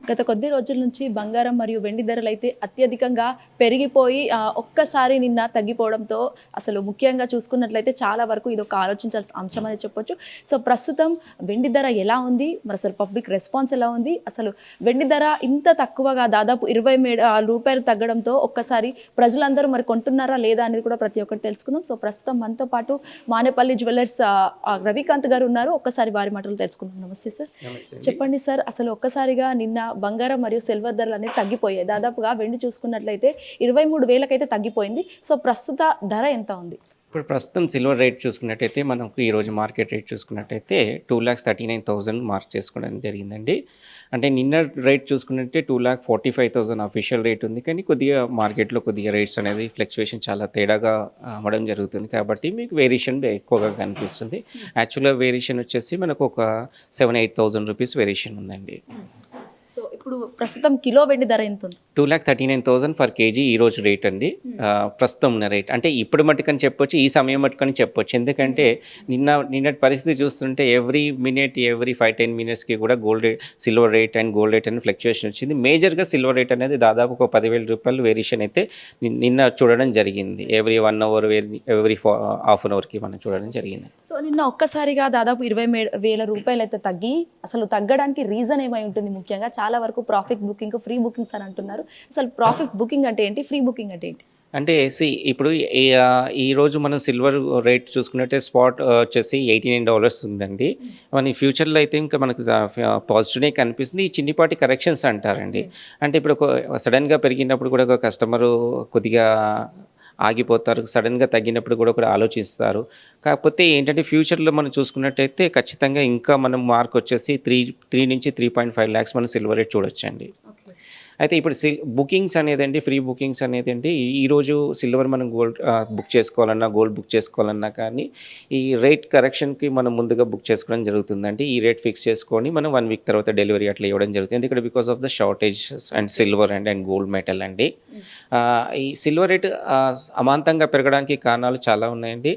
గత కొద్ది రోజుల నుంచి బంగారం మరియు వెండి ధరలైతే అత్యధికంగా పెరిగిపోయి ఒక్కసారి నిన్న తగ్గిపోవడంతో అసలు ముఖ్యంగా చూసుకున్నట్లయితే చాలా వరకు ఇది ఒక ఆలోచించాల్సిన అంశం అని చెప్పొచ్చు. సో ప్రస్తుతం వెండి ధర ఎలా ఉంది, మరి అసలు పబ్లిక్ రెస్పాన్స్ ఎలా ఉంది, అసలు వెండి ధర ఇంత తక్కువగా దాదాపు 27 రూపాయలు తగ్గడంతో ఒక్కసారి ప్రజలందరూ మరి కొంటున్నారా లేదా అనేది కూడా ప్రతి ఒక్కటి తెలుసుకుందాం. సో ప్రస్తుతం మనతో పాటు మానేపల్లి జ్యువెలర్స్ రవికాంత్ గారు ఉన్నారు. ఒక్కసారి వారి మాటలు తెలుసుకుందాం. నమస్తే సార్. చెప్పండి సార్, అసలు ఒక్కసారిగా నిన్న బంగారం మరియు సిల్వర్ ధరలు అనేవి తగ్గిపోయాయి. దాదాపుగా వెండి చూసుకున్నట్లయితే 23,000కైతే తగ్గిపోయింది. సో ప్రస్తుత ధర ఎంత ఉంది? ఇప్పుడు ప్రస్తుతం సిల్వర్ రేట్ చూసుకున్నట్టయితే మనకు ఈరోజు మార్కెట్ రేట్ చూసుకున్నట్టయితే 2,39,000 మార్క్ చేసుకోవడం జరిగిందండి. అంటే నిన్న రేట్ చూసుకున్నట్టే 2,45,000 అఫీషియల్ రేట్ ఉంది. కానీ కొద్దిగా మార్కెట్లో కొద్దిగా రేట్స్ అనేది ఫ్లక్చువేషన్ చాలా తేడాగా అమ్మడం జరుగుతుంది. కాబట్టి మీకు వేరియేషన్ ఎక్కువగా కనిపిస్తుంది. యాక్చువల్గా వేరియేషన్ వచ్చేసి మనకు ఒక 7,000-8,000 రూపీస్ వేరియేషన్ ఉందండి. సో ఇప్పుడు ప్రస్తుతం కిలో వెండి ధర ఎంత ఉంది? 2,39,000 ఫర్ కేజీ ఈరోజు రేట్ అండి. ప్రస్తుతం ఉన్న రేట్ అంటే ఇప్పుడు మట్టుకని చెప్పొచ్చు, ఈ సమయం మట్టుకని చెప్పొచ్చు. ఎందుకంటే నిన్నటి పరిస్థితి చూస్తుంటే ఎవ్రీ మినిట్, ఎవ్రీ 5-10 మినిట్స్కి కూడా gold rate, silver rate and gold rate అని ఫ్లక్చుయేషన్ వచ్చింది. మేజర్గా సిల్వర్ రేట్ అనేది దాదాపు ఒక 10,000 రూపాయలు వేరియేషన్ అయితే నిన్న చూడడం జరిగింది. Every 1 hour, every half an అవర్కి మనం చూడడం జరిగింది. సో నిన్న ఒక్కసారిగా దాదాపు 20,000 రూపాయలు అయితే తగ్గి, అసలు తగ్గడానికి రీజన్ ఏమై ఉంటుంది? ముఖ్యంగా చాలా వరకు ప్రాఫిట్ బుకింగ్, ఫ్రీ బుకింగ్స్ అని అంటున్నారు. అసలు ప్రాఫిట్ బుకింగ్ అంటే ఏంటి, ఫ్రీ బుకింగ్ అంటే ఏంటి? అంటే ఇప్పుడు ఈరోజు మనం సిల్వర్ రేట్ చూసుకున్నట్టే స్పాట్ వచ్చేసి $89 ఉందండి. మన ఫ్యూచర్లో అయితే ఇంకా మనకు పాజిటివ్నే కనిపిస్తుంది. ఈ చిన్నిపాటి కరెక్షన్స్ అంటారండి. అంటే ఇప్పుడు సడన్గా పెరిగినప్పుడు కూడా ఒక కస్టమరు కొద్దిగా ఆగిపోతారు, సడన్గా తగ్గినప్పుడు కూడా ఆలోచిస్తారు. కాకపోతే ఏంటంటే ఫ్యూచర్లో మనం చూసుకున్నట్టయితే ఖచ్చితంగా ఇంకా మనం మార్క్ వచ్చేసి 3 నుంచి 3.5 lakhs మనం సిల్వర్ రేట్ చూడొచ్చండి. అయితే ఇప్పుడు బుకింగ్స్ అనేదండి, ఫ్రీ బుకింగ్స్ అనేదండి, ఈరోజు సిల్వర్ మనం గోల్డ్ బుక్ చేసుకోవాలన్నా, గోల్డ్ బుక్ చేసుకోవాలన్నా కానీ ఈ రేట్ కరెక్షన్కి మనం ముందుగా బుక్ చేసుకోవడం జరుగుతుందండి. ఈ రేట్ ఫిక్స్ చేసుకొని మనం 1 వీక్ తర్వాత డెలివరీ అట్లా ఇవ్వడం జరుగుతుంది. ఎందుకంటే because of the shortage and silver and gold metal అండి. ఈ సిల్వర్ రేట్ అమాంతంగా పెరగడానికి కారణాలు చాలా ఉన్నాయండి.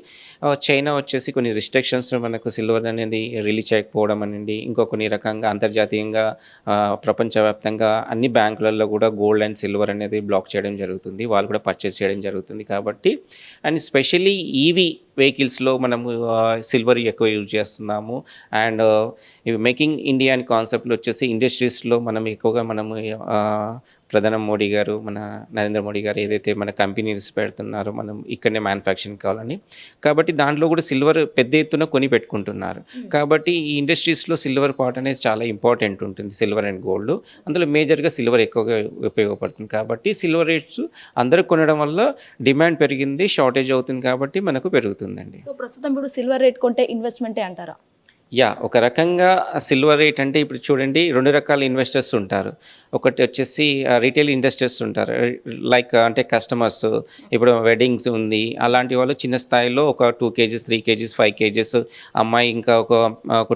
చైనా వచ్చేసి కొన్ని రిస్ట్రిక్షన్స్ మనకు సిల్వర్ అనేది రిలీజ్ చేయకపోవడం అనండి, ఇంకో కొన్ని రకంగా అంతర్జాతీయంగా ప్రపంచవ్యాప్తంగా అన్ని బ్యాంకులలో కూడా గోల్డ్ అండ్ సిల్వర్ అనేది బ్లాక్ చేయడం జరుగుతుంది. వాళ్ళు కూడా పర్చేస్ చేయడం జరుగుతుంది. కాబట్టి అండ్ స్పెషల్లీ ఈవీ వెహికల్స్లో మనము సిల్వర్ ఎక్కువ యూజ్ చేస్తున్నాము. అండ్ మేకింగ్ ఇండియా అనే కాన్సెప్ట్లో వచ్చేసి ఇండస్ట్రీస్లో మనం ఎక్కువగా మనము ప్రధాని మోడీ గారు, మన నరేంద్ర మోడీ గారు ఏదైతే మన కంపెనీస్ పెడుతున్నారో మనం ఇక్కడనే మ్యానుఫ్యాక్చరింగ్ కావాలని, కాబట్టి దాంట్లో కూడా సిల్వర్ పెద్ద ఎత్తున కొని పెట్టుకుంటున్నారు. కాబట్టి ఈ ఇండస్ట్రీస్లో సిల్వర్ పార్ట్ అనేది చాలా ఇంపార్టెంట్ ఉంటుంది, సిల్వర్ అండ్ గోల్డ్. అందులో మేజర్గా సిల్వర్ ఎక్కువగా ఉపయోగపడుతుంది. కాబట్టి సిల్వర్ రేట్స్ అందరూ కొనడం వల్ల డిమాండ్ పెరిగింది, షార్టేజ్ అవుతుంది కాబట్టి మనకు పెరుగుతుందండి. సో ప్రస్తుతం ఇప్పుడు సిల్వర్ రేట్ కొంటే ఇన్వెస్ట్మెంటే అంటారా? ఒక రకంగా సిల్వర్ రేట్ అంటే ఇప్పుడు చూడండి, 2 రకాల ఇన్వెస్టర్స్ ఉంటారు. ఒకటి వచ్చేసి రీటైల్ ఇన్వెస్టర్స్ ఉంటారు, లైక్ అంటే కస్టమర్స్. ఇప్పుడు వెడ్డింగ్స్ ఉంది, అలాంటి వాళ్ళు చిన్న స్థాయిలో ఒక 2 kgs, 3 kgs, 5 kgs అమ్మాయి ఇంకా ఒక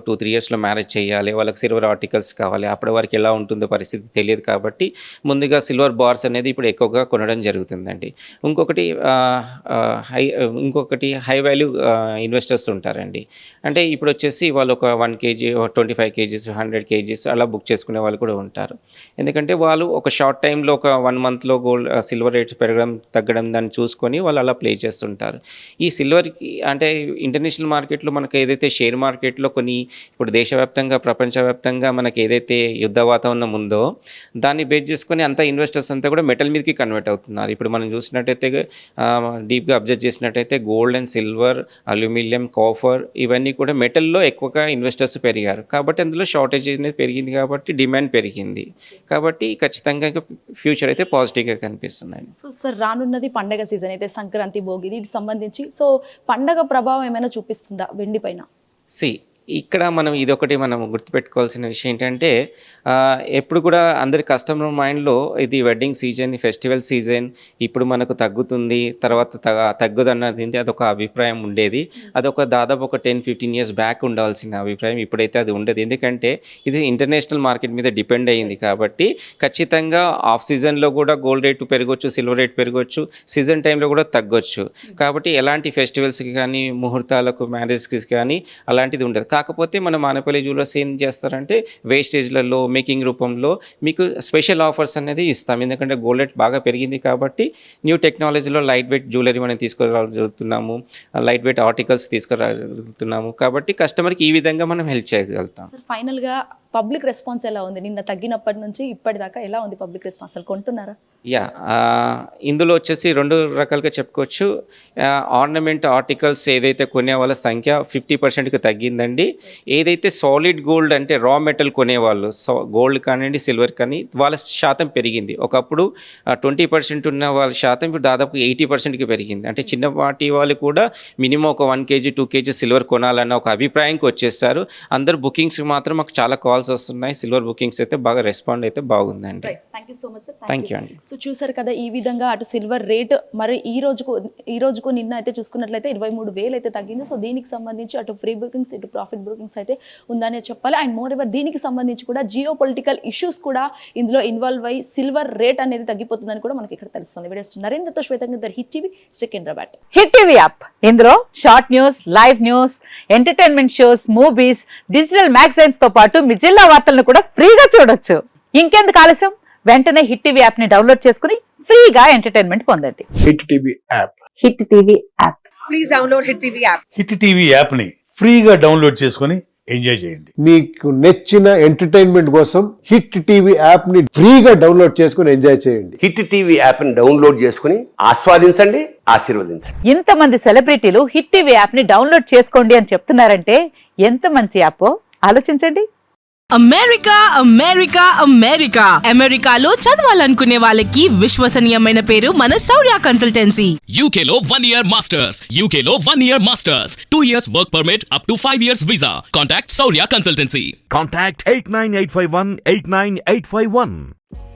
2-3 yearsలో మ్యారేజ్ చేయాలి, వాళ్ళకి సిల్వర్ ఆర్టికల్స్ కావాలి. అప్పటి వరకు ఎలా ఉంటుందో పరిస్థితి తెలియదు కాబట్టి ముందుగా సిల్వర్ బార్స్ అనేది ఇప్పుడు ఎక్కువగా కొనడం జరుగుతుందండి. ఇంకొకటి హై వాల్యూ ఇన్వెస్టర్స్ ఉంటారండి. అంటే ఇప్పుడు వచ్చేసి వాళ్ళు ఒక 1 kg, 25 kgs, 100 kgs అలా బుక్ చేసుకునే వాళ్ళు కూడా ఉంటారు. ఎందుకంటే వాళ్ళు ఒక షార్ట్ టైంలో ఒక 1 monthలో గోల్డ్ సిల్వర్ రేట్స్ పెరగడం తగ్గడం దాన్ని చూసుకొని వాళ్ళు అలా ప్లే చేస్తుంటారు. ఈ సిల్వర్కి అంటే ఇంటర్నేషనల్ మార్కెట్లో మనకు ఏదైతే షేర్ మార్కెట్లో కొన్ని ఇప్పుడు దేశవ్యాప్తంగా, ప్రపంచవ్యాప్తంగా మనకి ఏదైతే యుద్ధ వాతావరణం ఉందో దాన్ని బేస్ చేసుకొని అంతా ఇన్వెస్టర్స్ అంతా కూడా మెటల్ మీదకి కన్వర్ట్ అవుతున్నారు. ఇప్పుడు మనం చూసినట్టయితే డీప్గా అబ్జర్వ్ చేసినట్టయితే gold and silver, aluminium, copper ఇవన్నీ కూడా మెటల్లో ఎక్కువగా ఇన్వెస్టర్స్ పెరిగారు. కాబట్టి అందులో షార్టేజ్ అనేది పెరిగింది కాబట్టి డిమాండ్ పెరిగింది. కాబట్టి ఖచ్చితంగా ఫ్యూచర్ అయితే పాజిటివ్గా కనిపిస్తుందండి. సో సార్, రానున్నది పండగ సీజన్ అయితే సంక్రాంతి, భోగి, దీనికి సంబంధించి సో పండగ ప్రభావం ఏమైనా చూపిస్తుందా వెండి పైన? ఇక్కడ మనం ఇదొకటి మనం గుర్తుపెట్టుకోవాల్సిన విషయం ఏంటంటే ఎప్పుడు కూడా అందరి కస్టమర్ మైండ్లో ఇది వెడ్డింగ్ సీజన్, ఫెస్టివల్ సీజన్, ఇప్పుడు మనకు తగ్గుతుంది, తర్వాత తగ్గదన్నది అదొక అభిప్రాయం ఉండేది. అదొక దాదాపు ఒక 10-15 years బ్యాక్ ఉండాల్సిన అభిప్రాయం. ఇప్పుడైతే అది ఉండదు. ఎందుకంటే ఇది ఇంటర్నేషనల్ మార్కెట్ మీద డిపెండ్ అయ్యింది. కాబట్టి ఖచ్చితంగా ఆఫ్ సీజన్లో కూడా గోల్డ్ రేటు పెరగవచ్చు, సిల్వర్ రేట్ పెరగవచ్చు, సీజన్ టైంలో కూడా తగ్గొచ్చు. కాబట్టి ఎలాంటి ఫెస్టివల్స్కి కానీ, ముహూర్తాలకు, మ్యారేజ్కి కానీ అలాంటిది ఉండదు. కాకపోతే మన మానపల్లి జ్యువెలర్స్ ఏం చేస్తారంటే వేస్టేజ్లలో మేకింగ్ రూపంలో మీకు స్పెషల్ ఆఫర్స్ అనేది ఇస్తాం. ఎందుకంటే గోల్డ్ రేట్ బాగా పెరిగింది కాబట్టి న్యూ టెక్నాలజీలో లైట్ వెయిట్ జ్యువెలరీ మనం తీసుకురాగలుగుతున్నాము, లైట్ వెయిట్ ఆర్టికల్స్ తీసుకురాగలుగుతున్నాము. కాబట్టి కస్టమర్కి ఈ విధంగా మనం హెల్ప్ చేయగలుగుతాం. సార్ ఫైనల్గా పబ్లిక్ రెస్పాన్స్ ఎలా ఉంది? నిన్న తగ్గినప్పటి నుంచి ఇప్పటిదాకా ఎలా ఉంది పబ్లిక్ రెస్పాన్స్? అసలు కొంటున్నారా? యా, ఇందులో వచ్చేసి 2 రకాలుగా చెప్పుకోవచ్చు. ఆర్నమెంట్ ఆర్టికల్స్ ఏదైతే కొనే వాళ్ళ సంఖ్య 50%కి తగ్గిందండి. ఏదైతే సాలిడ్ గోల్డ్ అంటే రా మెటల్ కొనేవాళ్ళు, గోల్డ్ కానివ్వండి సిల్వర్ కానీ, వాళ్ళ శాతం పెరిగింది. ఒకప్పుడు 20% ఉన్న వాళ్ళ శాతం ఇప్పుడు దాదాపు 80%కి పెరిగింది. అంటే చిన్నపాటి వాళ్ళు కూడా మినిమం ఒక 1 kg 2 kg సిల్వర్ కొనాలన్న ఒక అభిప్రాయంకి వచ్చేసారు. అందరు బుకింగ్స్ మాత్రం మాకు చాలా కాల్స్ వస్తున్నాయి. సిల్వర్ బుకింగ్స్ అయితే బాగా రెస్పాండ్ అయితే బాగుందండి. Thank you so much sir. Thank you అండి. సో చూసారు కదా, ఈ విధంగా అటు సిల్వర్ రేట్ మరి ఈ రోజుకు నిన్న అయితే చూసుకున్నట్లయితే 23,000 అయితే తగ్గింది. సో దీనికి సంబంధించి అటు ఫ్రీ బుకింగ్స్ ఇటు ప్రాఫిట్ బుకింగ్స్ అయితే ఉందనే చెప్పాలి. అండ్ మోర్ ఎవర్ దీనికి సంబంధించి కూడా జియో పొలిటికల్ ఇష్యూస్ కూడా ఇందులో ఇన్వాల్వ్ అయ్యి సిల్వర్ రేట్ అనేది తగ్గిపోతుందని కూడా మనకి ఇక్కడ తెలుస్తుంది. వీడియోస్ నరేంద్రతో శ్వేతంగా hit TV Secunderabad. Hit TV app, ఇందులో short news, live news, entertainment shows, movies, digital magazines తో పాటు మీ జిల్లా వార్తలను కూడా ఫ్రీగా చూడొచ్చు. ఇంకెందుకు ఆలస్యం, వెంటనే హిట్ టీవీ యాప్ ని డౌన్లోడ్ చేసుకుని ఫ్రీగా ఎంటర్టైన్మెంట్ పొందండి. Hit TV app. Hit TV app. Please download hit TV app. Hit TV app ని ఫ్రీగా డౌన్లోడ్ చేసుకొని ఎంజాయ్ చేయండి. మీకు నచ్చిన ఎంటర్టైన్మెంట్ కోసం హిట్ టీవీ యాప్ ని ఫ్రీగా డౌన్లోడ్ చేసుకొని ఎంజాయ్ చేయండి. హిట్ టీవీ యాప్ ని డౌన్లోడ్ చేసుకుని ఆస్వాదించండి, ఆశీర్వదించండి. ఇంతమంది సెలబ్రిటీలు హిట్ టీవీ యాప్ ని డౌన్లోడ్ చేసుకోండి అని చెప్తున్నారంటే ఎంత మంచి యాప్ ఆలోచించండి. అమెరికా అమెరికా అమెరికా అమెరికాలో చదవాలనుకునే వాళ్ళకి విశ్వసనీయమైన పేరు మన శౌర్య కన్సల్టెన్సీ. UK లో 1 year masters. UK లో 1 year masters. 2 years work permit up to 5 years visa. Contact Saurya Consultancy. Contact 89851 89851.